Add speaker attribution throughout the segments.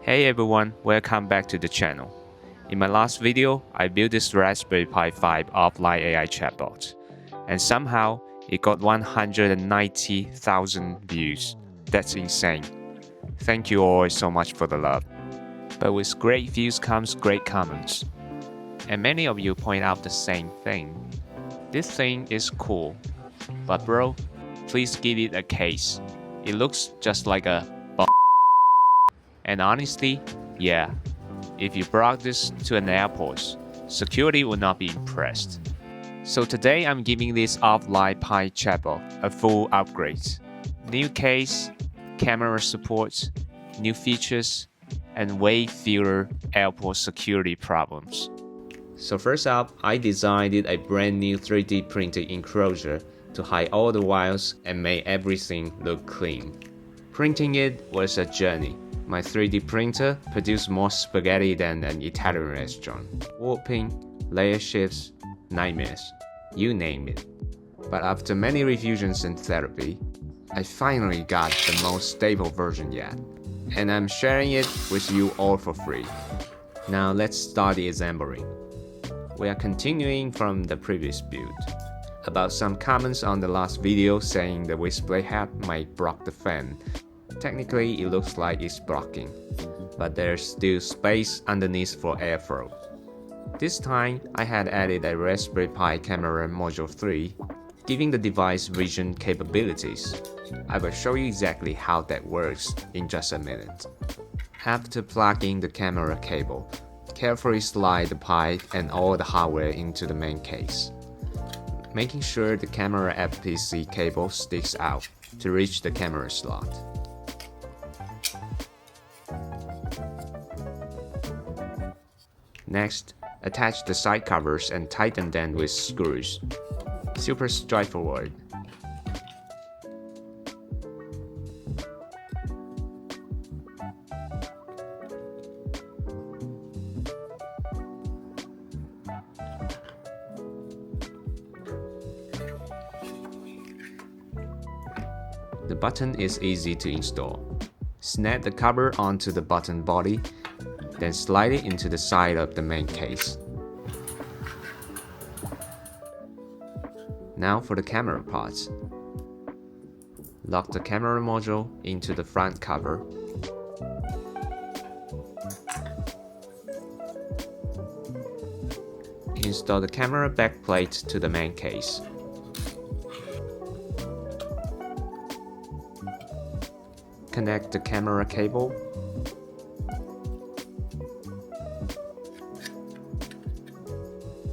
Speaker 1: Hey everyone, welcome back to the channel. In my last video, I built this Raspberry Pi 5 offline AI chatbot, and somehow it got 190,000 views. That's insane. Thank you all so much for the love. But with great views comes great comments. And many of you point out the same thing. This thing is cool, but bro, please give it a case. It looks just like a And honestly, yeah, if you brought this to an airport, security would not be impressed. So today I'm giving this offline Pi chatbot a full upgrade. New case, camera support, new features, and way fewer airport security problems. So first up, I designed a brand new 3D printed enclosure to hide all the wires and make everything look clean. Printing it was a journey. My 3D printer produced more spaghetti than an Italian restaurant. Warping, layer shifts, nightmares, you name it. But after many revisions and therapy, I finally got the most stable version yet. And I'm sharing it with you all for free. Now let's start the assembling. We are continuing from the previous build. About some comments on the last video saying the Whisplay HAT might block the fan. Technically, it looks like it's blocking, but there's still space underneath for airflow. This time, I had added a Raspberry Pi Camera Module 3, giving the device vision capabilities. I will show you exactly how that works in just a minute. After plugging the camera cable, carefully slide the Pi and all the hardware into the main case, making sure the camera FPC cable sticks out to reach the camera slot. Next, attach the side covers and tighten them with screws. Super straightforward. The button is easy to install. Snap the cover onto the button body, then slide it into the side of the main case. Now for the camera parts. Lock the camera module into the front cover. Install the camera backplate to the main case. Connect the camera cable.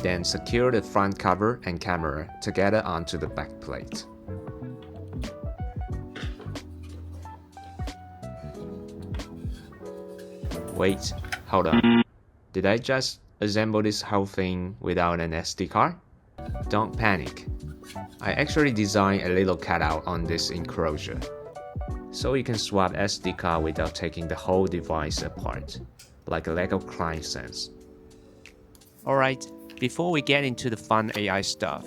Speaker 1: Then secure the front cover and camera together onto the back plate. Wait, hold on. Did I just assemble this whole thing without an SD card? Don't panic. I actually designed a little cutout on this enclosure, so you can swap SD card without taking the whole device apart, like a Lego client sense. Alright, before we get into the fun AI stuff,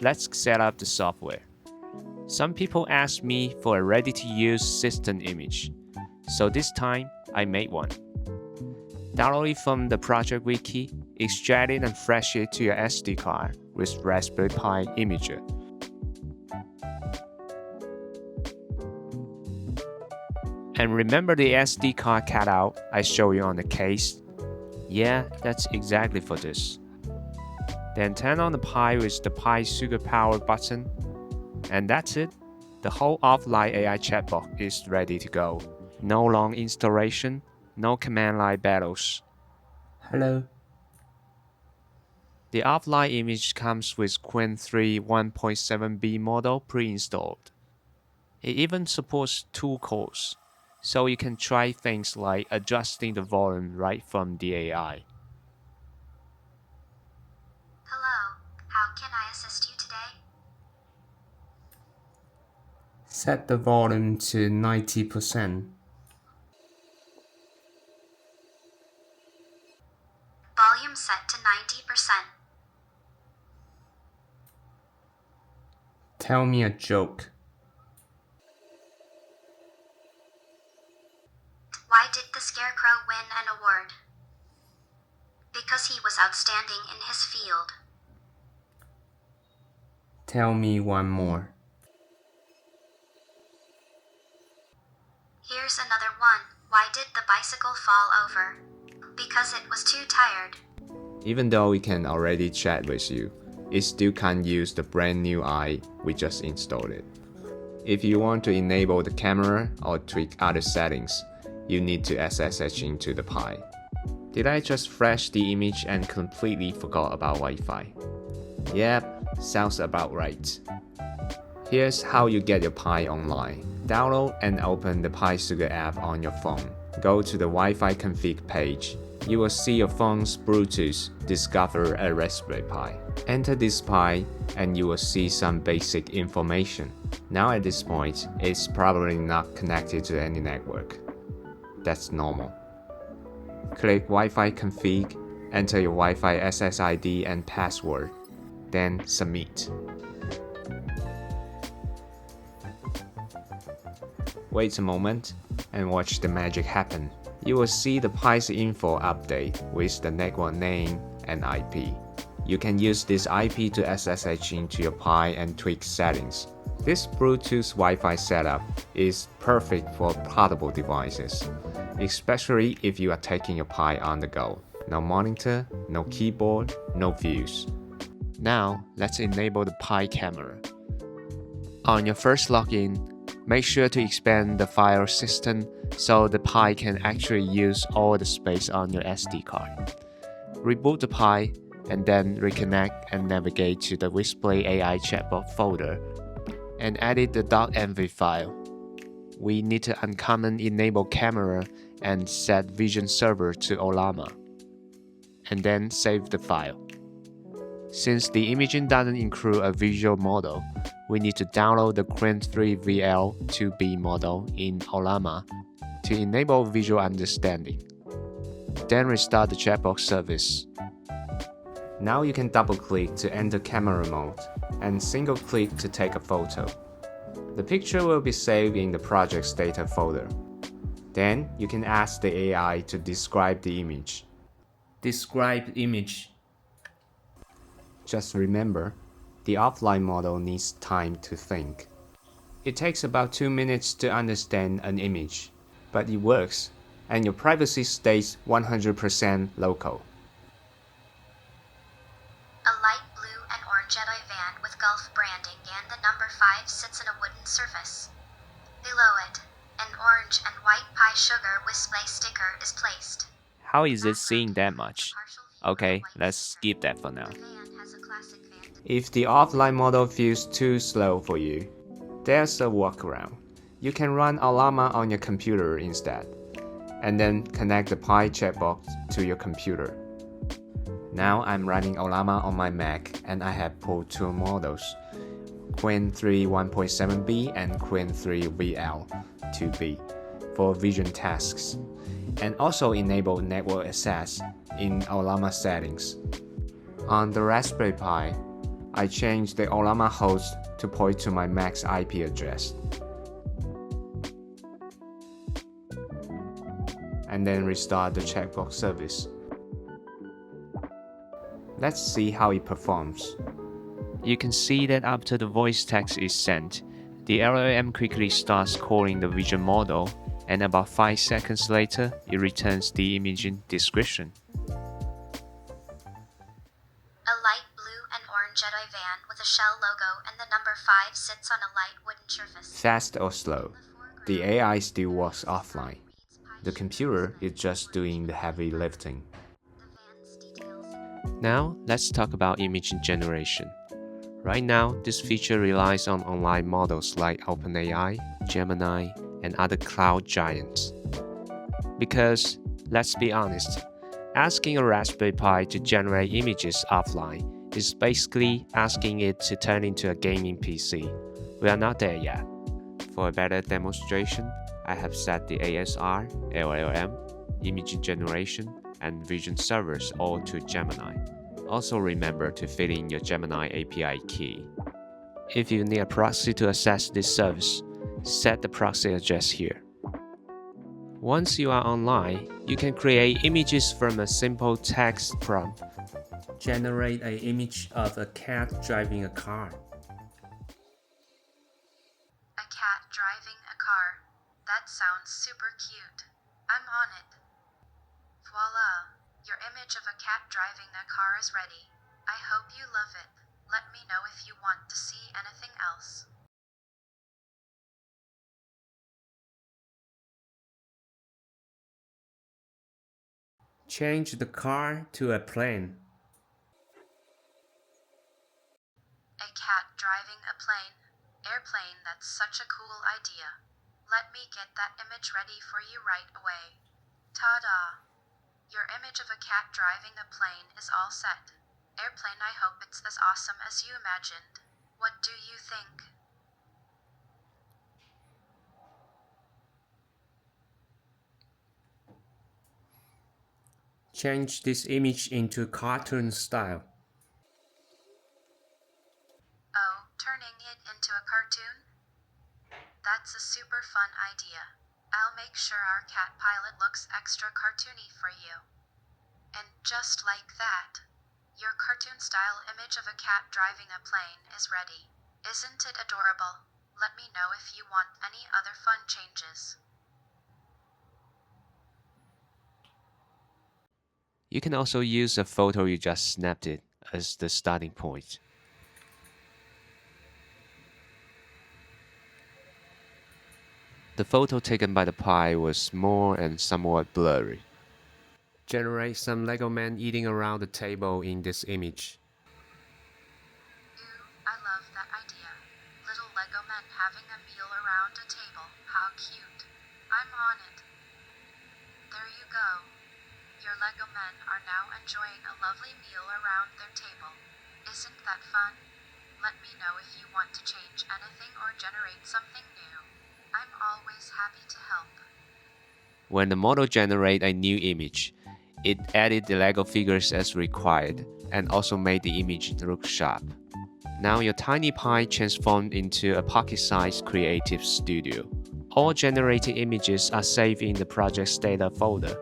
Speaker 1: let's set up the software. Some people ask me for a ready-to-use system image, so this time I made one. Download it from the project wiki, extract it and flash it to your SD card with Raspberry Pi Imager. And remember the SD card cutout I showed you on the case? Yeah, that's exactly for this. Then turn on the Pi with the Pi Superpower button. And that's it. The whole offline AI chatbot is ready to go. No long installation, no command line battles. Hello. The offline image comes with Qwen 3 1.7b model pre-installed. It even supports 2 cores, so you can try things like adjusting the volume right from the AI.
Speaker 2: Hello, how can I assist you today?
Speaker 1: Set the volume to 90%.
Speaker 2: Volume set to 90%.
Speaker 1: Tell me a joke.
Speaker 2: Why did this Scarecrow win an award? Because he was outstanding in his field.
Speaker 3: Tell me one more.
Speaker 2: Here's another one. Why did the bicycle fall over? Because it was too tired.
Speaker 3: Even though we can already chat with you, it still can't use the brand new eye we just installed it. If you want to enable the camera or tweak other settings, you need to SSH into the Pi. Did I just flash the image and completely forgot about Wi-Fi? Yep, sounds about right. Here's how you get your Pi online. Download and open the Pi Sugar app on your phone. Go to the Wi-Fi config page. You will see your phone's Bluetooth discover a Raspberry Pi. Enter this Pi and you will see some basic information. Now at this point, it's probably not connected to any network. That's normal. Click Wi-Fi config, enter your Wi-Fi SSID and password, then submit. Wait a moment and watch the magic happen. You will see the Pi's info update with the network name and IP. You can use this IP to SSH into your Pi and tweak settings. This Bluetooth Wi-Fi setup is perfect for portable devices, especially if you are taking your Pi on the go. No monitor, no keyboard, no views.
Speaker 1: Now, let's enable the Pi camera. On your first login, make sure to expand the file system so the Pi can actually use all the space on your SD card. Reboot the Pi and then reconnect and navigate to the Whisplay AI Chatbot folder and edit the .env file. We need to uncommon enable camera and set vision server to Ollama, and then save the file. Since the imaging doesn't include a visual model, we need to download the Qwen 3 VL 2B model in Ollama to enable visual understanding. Then restart the chatbot service.
Speaker 3: Now you can double-click to enter camera mode and single-click to take a photo. The picture will be saved in the project's data folder. Then you can ask the AI to describe the image. Describe image. Just remember, the offline model needs time to think. It takes about 2 minutes to understand an image, but it works, and your privacy stays 100% local.
Speaker 2: A light blue and orange Jedi van with Gulf branding and the number 5 sits on a wooden surface. Below it, an orange and white Pi Sugar Whisplay sticker is placed.
Speaker 1: How is it seeing that much? Okay, let's skip that for now.
Speaker 3: If the offline model feels too slow for you, there's a workaround. You can run Ollama on your computer instead, and then connect the Pi chatbot to your computer. Now I'm running Ollama on my Mac and I have pulled two models, Qwen 3 1.7b and Qwen 3 VL 2b for vision tasks, and also enable network access in Ollama settings. On the Raspberry Pi, I changed the Ollama host to point to my Mac's IP address, and then restart the chatbot service. Let's see how it performs.
Speaker 1: You can see that after the voice text is sent, the LLM quickly starts calling the vision model, and about 5 seconds later, it returns the imaging description.
Speaker 2: A light blue and orange Jedi van with a shell logo and the number 5 sits on a light wooden surface.
Speaker 3: Fast or slow, the AI still works offline. The computer is just doing the heavy lifting.
Speaker 1: Now, let's talk about image generation. Right now, this feature relies on online models like OpenAI, Gemini, and other cloud giants. Because, let's be honest, asking a Raspberry Pi to generate images offline is basically asking it to turn into a gaming PC. We are not there yet. For a better demonstration, I have set the ASR, LLM, image generation, and vision servers all to Gemini. Also remember to fill in your Gemini API key. If you need a proxy to access this service, set the proxy address here. Once you are online, you can create images from a simple text prompt. Generate an image of a cat driving a car.
Speaker 2: A cat driving a car. That sounds super cute. I'm on it. Voila! Your image of a cat driving a car is ready. I hope you love it. Let me know if you want to see anything else.
Speaker 1: Change the car to a plane.
Speaker 2: A cat driving a plane. Airplane, that's such a cool idea. Let me get that image ready for you right away. Ta-da! Your image of a cat driving a plane is all set. Airplane, I hope it's as awesome as you imagined. What do you think?
Speaker 1: Change this image into cartoon style.
Speaker 2: Oh, turning it into a cartoon? That's a super fun idea. I'll make sure our cat pilot looks extra cartoony for you. And just like that, your cartoon-style image of a cat driving a plane is ready. Isn't it adorable? Let me know if you want any other fun changes.
Speaker 1: You can also use a photo you just snapped it as the starting point. The photo taken by the pie was small and somewhat blurry. Generate some Lego men eating around the table in this image.
Speaker 2: Ooh, I love that idea. Little Lego men having a meal around a table. How cute. I'm on it. There you go. Your Lego men are now enjoying a lovely meal around their table. Isn't that fun? Let me know if you want to change anything or generate something new. I'm always happy to help.
Speaker 1: When the model generated a new image, it added the Lego figures as required and also made the image look sharp. Now your tiny pie transformed into a pocket-sized creative studio. All generated images are saved in the project's data folder.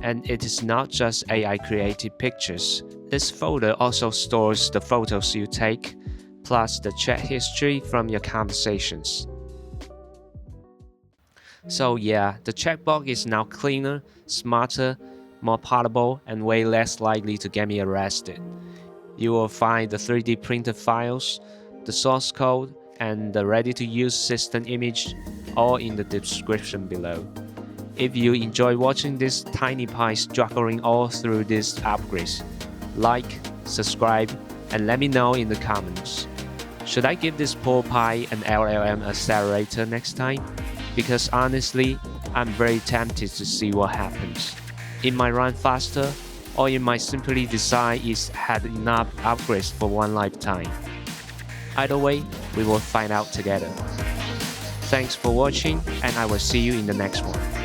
Speaker 1: And it is not just AI created pictures. This folder also stores the photos you take, plus the chat history from your conversations. So yeah, the chatbot is now cleaner, smarter, more portable, and way less likely to get me arrested. You will find the 3D printed files, the source code, and the ready-to-use system image all in the description below. If you enjoy watching this tiny pie struggling all through these upgrades, like, subscribe, and let me know in the comments. Should I give this poor pie an LLM accelerator next time? Because honestly, I'm very tempted to see what happens. It might run faster, or it might simply decide it's had enough upgrades for one lifetime. Either way, we will find out together. Thanks for watching, and I will see you in the next one.